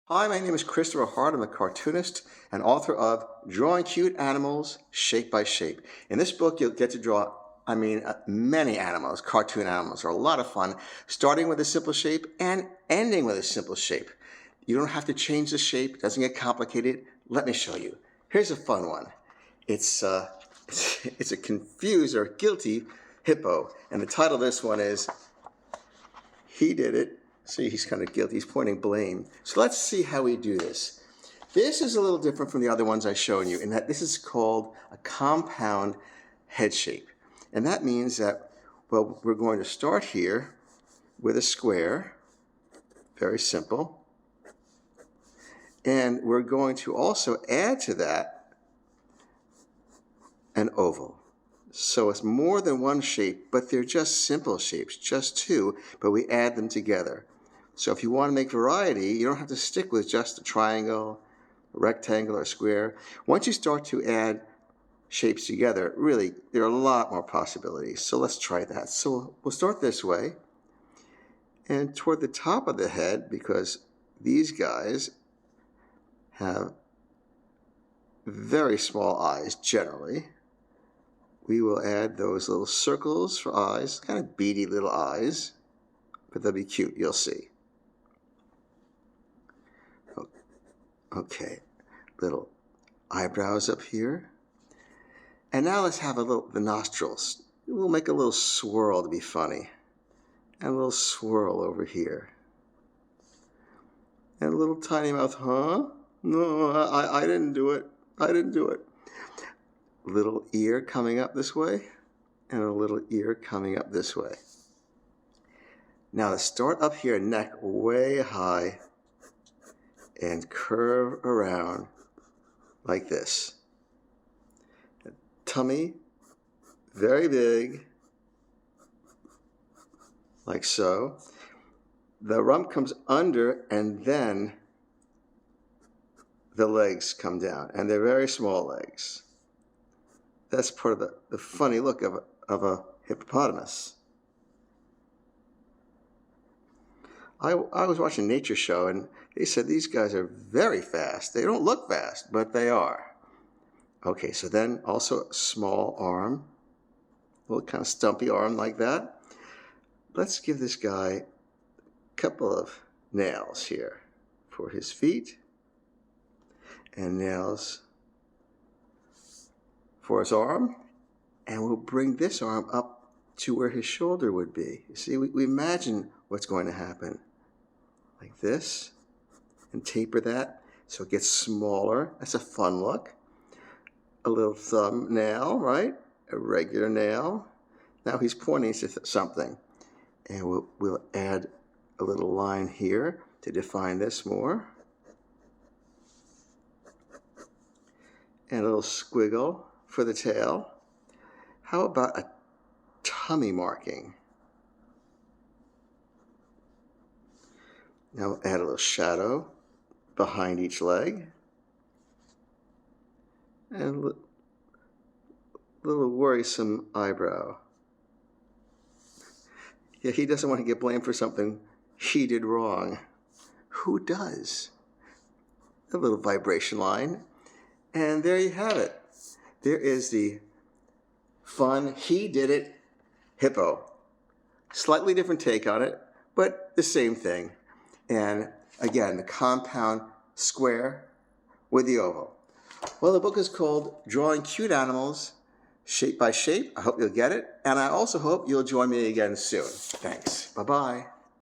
Hi, my name is Christopher Hart. I'm a cartoonist and author of Drawing Cute Animals Shape by Shape. In this book, you'll get to draw, many animals. Cartoon animals are a lot of fun, starting with a simple shape and ending with a simple shape. You don't have to change the shape. It doesn't get complicated. Let me show you. Here's a fun one. It's a confused or guilty hippo. And the title of this one is He Did It. See, he's kind of guilty. He's pointing blame. So let's see how we do this. This is a little different from the other ones I've shown you in that this is called a compound head shape. And that means that, well, we're going to start here with a square, very simple. And we're going to also add to that an oval. So it's more than one shape, but they're just simple shapes, just two, but we add them together. So if you want to make variety, you don't have to stick with just a triangle, a rectangle, or a square. Once you start to add shapes together, really, there are a lot more possibilities. So let's try that. So we'll start this way. And toward the top of the head, because these guys have very small eyes generally, we will add those little circles for eyes, kind of beady little eyes, but they'll be cute, you'll see. Okay, little eyebrows up here. And now let's have the nostrils. We'll make a little swirl to be funny. And a little swirl over here. And a little tiny mouth, huh? No, I didn't do it. I didn't do it. Little ear coming up this way, and a little ear coming up this way. Now let's start up here, neck way high, and curve around like this. Tummy, very big, like so. The rump comes under, and then the legs come down, and they're very small legs. That's part of the funny look of a hippopotamus. I was watching a nature show, and they said these guys are very fast. They don't look fast, but they are. Okay, so then also a small arm, a little kind of stumpy arm like that. Let's give this guy a couple of nails here for his feet, and nails for his arm, and we'll bring this arm up to where his shoulder would be. You see, we imagine what's going to happen. Like this, and taper that so it gets smaller. That's a fun look. A little thumbnail, right? A regular nail. Now he's pointing to something. And we'll add a little line here to define this more. And a little squiggle for the tail. How about a tummy marking? Now we'll add a little shadow behind each leg. And a little worrisome eyebrow. Yeah, he doesn't want to get blamed for something he did wrong. Who does? A little vibration line. And there you have it. There is the fun He Did It hippo. Slightly different take on it, but the same thing. And again, the compound square with the oval. Well, the book is called Drawing Cute Animals Shape by Shape. I hope you'll get it. And I also hope you'll join me again soon. Thanks. Bye-bye.